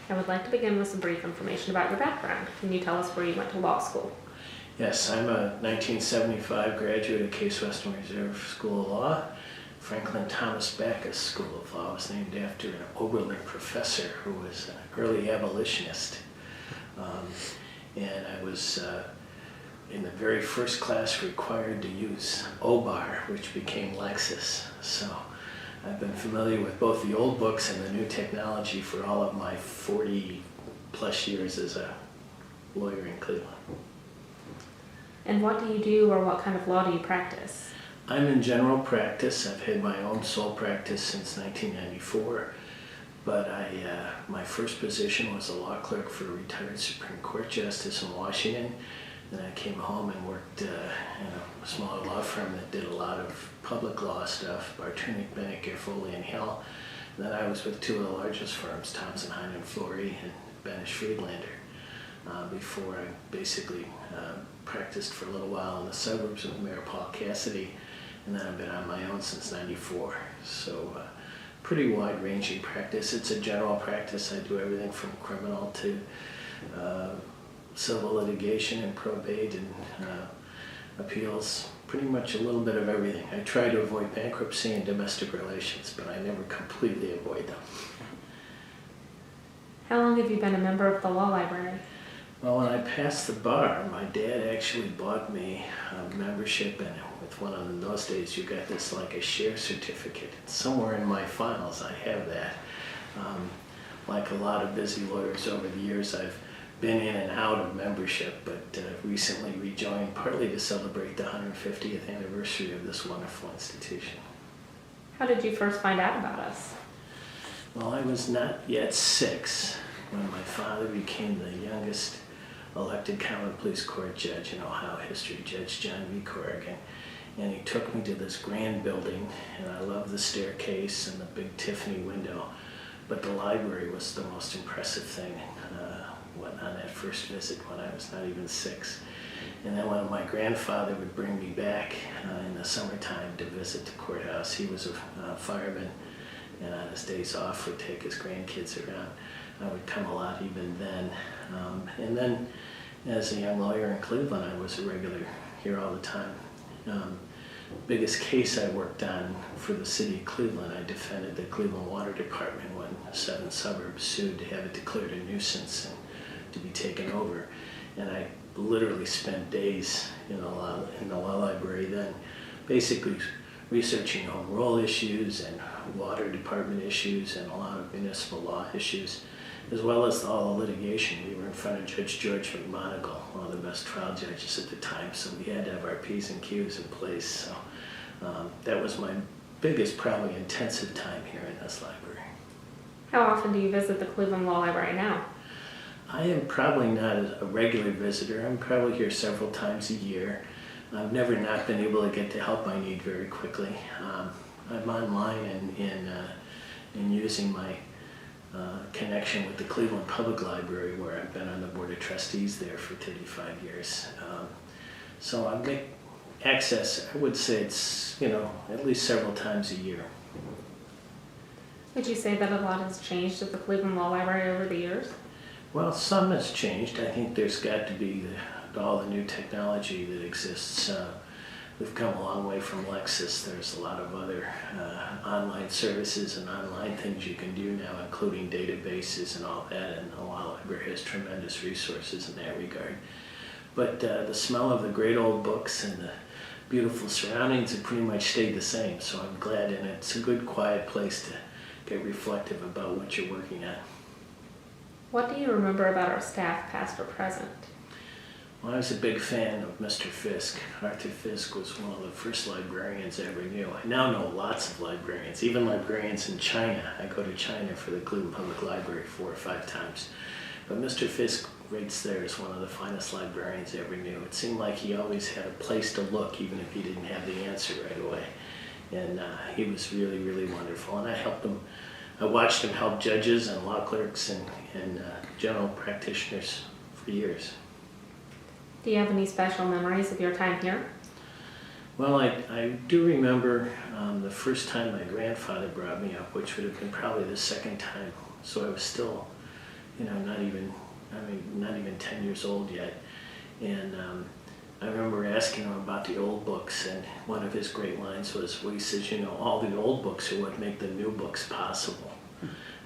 I would like to begin with some brief information about your background. Can you tell us where you went to law school? Yes, I'm a 1975 graduate of Case Western Reserve School of Law. Franklin Thomas Backus School of Law was named after an Oberlin professor who was an early abolitionist. And I was in the very first class required to use OBAR, which became Lexis. So I've been familiar with both the old books and the new technology for all of my 40 plus years as a lawyer in Cleveland. And what do you do, or what kind of law do you practice? I'm in general practice. I've had my own sole practice since 1994, but my first position was a law clerk for a retired Supreme Court justice in Washington. Then I came home and worked in a smaller law firm that did a lot of public law stuff, Bartunic, Bennick, Foley, and Hill. And then I was with two of the largest firms, Thompson, Hine and Fleury, and Benish Friedlander, before I basically practiced for a little while in the suburbs with Mayor Paul Cassidy, and then I've been on my own since '94. So pretty wide-ranging practice. It's a general practice. I do everything from criminal to civil litigation and probate and appeals, pretty much a little bit of everything. I try to avoid bankruptcy and domestic relations, but I never completely avoid them. How long have you been a member of the law library? Well, when I passed the bar, my dad actually bought me a membership, and with one of those days you got this like a share certificate. Somewhere in my files I have that. Like a lot of busy lawyers over the years, I've been in and out of membership, but recently rejoined partly to celebrate the 150th anniversary of this wonderful institution. How did you first find out about us? Well, I was not yet 6 when my father became the youngest elected common police court judge in Ohio history, Judge John V. Corrigan. And he took me to this grand building, and I loved the staircase and the big Tiffany window, but the library was the most impressive thing on that first visit when I was not even 6. And then when my grandfather would bring me back in the summertime to visit the courthouse, he was a fireman, and on his days off would take his grandkids around. I would come a lot even then. And then as a young lawyer in Cleveland, I was a regular here all the time. Biggest case I worked on for the city of Cleveland, I defended the Cleveland Water Department when 7 suburbs sued to have it declared a nuisance and to be taken over. And I literally spent days in the law library then, basically researching home rule issues and water department issues and a lot of municipal law issues, as well as all the litigation. We were in front of Judge George McMonigal, one of the best trial judges at the time, so we had to have our P's and Q's in place. So that was my biggest, probably intensive time here in this library. How often do you visit the Cleveland Law Library now? I am probably not a regular visitor. I'm probably here several times a year. I've never not been able to get the help I need very quickly. I'm online and using my connection with the Cleveland Public Library, where I've been on the Board of Trustees there for 35 years. So I make access, I would say it's, at least several times a year. Would you say that a lot has changed at the Cleveland Law Library over the years? Well, some has changed. I think there's got to be all the new technology that exists. We've come a long way from Lexis. There's a lot of other online services and online things you can do now, including databases and all that, and the law library has tremendous resources in that regard. But the smell of the great old books and the beautiful surroundings have pretty much stayed the same, so I'm glad, and it's a good quiet place to get reflective about what you're working on. What do you remember about our staff, past or present? Well, I was a big fan of Mr. Fisk. Arthur Fisk was one of the first librarians I ever knew. I now know lots of librarians, even librarians in China. I go to China for the Cleveland Public Library 4 or 5 times. But Mr. Fisk rates there as one of the finest librarians I ever knew. It seemed like he always had a place to look, even if he didn't have the answer right away. And he was really, really wonderful. And I helped him. I watched him help judges and law clerks and general practitioners for years. Do you have any special memories of your time here? Well, I do remember the first time my grandfather brought me up, which would have been probably the second time. So I was still not even 10 years old yet. And I remember asking him about the old books, and one of his great lines was, well, he says, all the old books are what make the new books possible.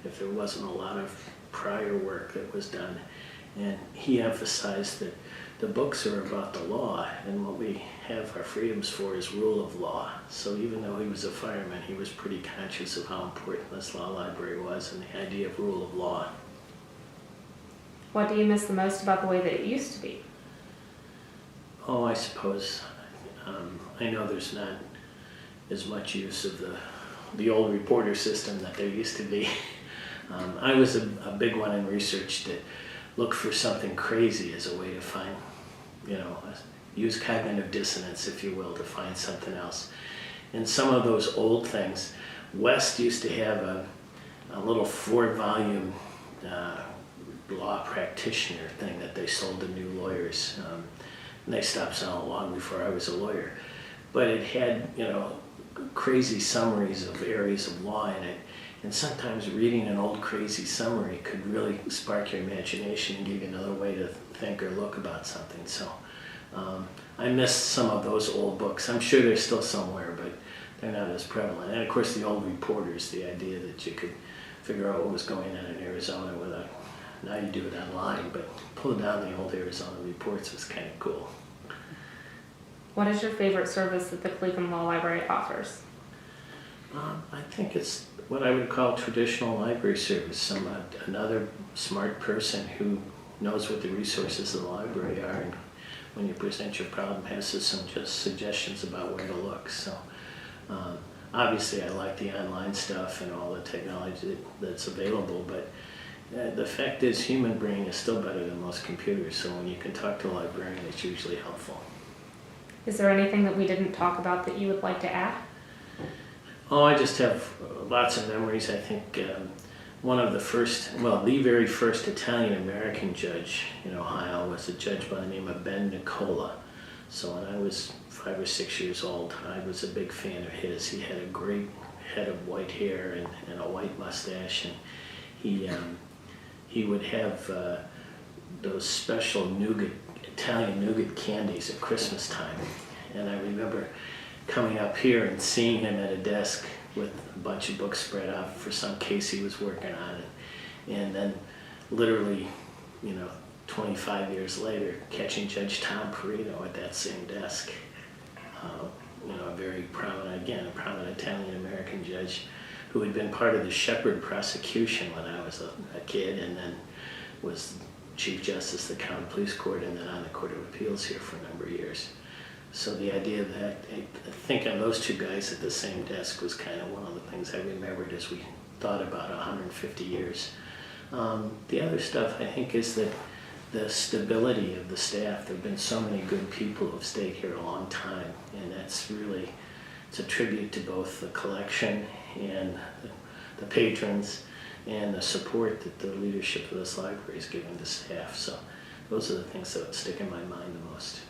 If there wasn't a lot of prior work that was done. And he emphasized that the books are about the law, and what we have our freedoms for is rule of law. So even though he was a fireman, he was pretty conscious of how important this law library was and the idea of rule of law. What do you miss the most about the way that it used to be? Oh, I suppose, I know there's not as much use of the old reporter system that there used to be. I was a big one in research to look for something crazy as a way to find, use cognitive dissonance, if you will, to find something else. And some of those old things, West used to have a little 4-volume law practitioner thing that they sold to new lawyers. And they stopped selling long before I was a lawyer. But it had, crazy summaries of areas of law in it. And sometimes reading an old crazy summary could really spark your imagination and give you another way to think or look about something. So I miss some of those old books. I'm sure they're still somewhere, but they're not as prevalent. And of course the old reporters, the idea that you could figure out what was going on in Arizona without, now you do it online, but pulling down the old Arizona reports was kind of cool. What is your favorite service that the Cleveland Law Library offers? I think it's what I would call traditional library service. Another smart person who knows what the resources of the library are, and when you present your problem has some just suggestions about where to look. So obviously I like the online stuff and all the technology that's available, but the fact is human brain is still better than most computers, so when you can talk to a librarian, it's usually helpful. Is there anything that we didn't talk about that you would like to add? Oh, I just have lots of memories. I think one of the very first Italian-American judge in Ohio was a judge by the name of Ben Nicola. So when I was 5 or 6 years old, I was a big fan of his. He had a great head of white hair and a white mustache, and he would have those special Italian nougat candies at Christmas time. And I remember coming up here and seeing him at a desk with a bunch of books spread out for some case he was working on. And then literally, 25 years later, catching Judge Tom Perino at that same desk. A very prominent Italian-American judge who had been part of the Shepherd prosecution when I was a kid, and then was Chief Justice of the County Police Court, and then on the Court of Appeals here for a number of years. So the idea that I think of those two guys at the same desk was kind of one of the things I remembered as we thought about 150 years. The other stuff I think is that the stability of the staff. There have been so many good people who have stayed here a long time, and it's a tribute to both the collection and the patrons and the support that the leadership of this library is giving the staff. So those are the things that would stick in my mind the most.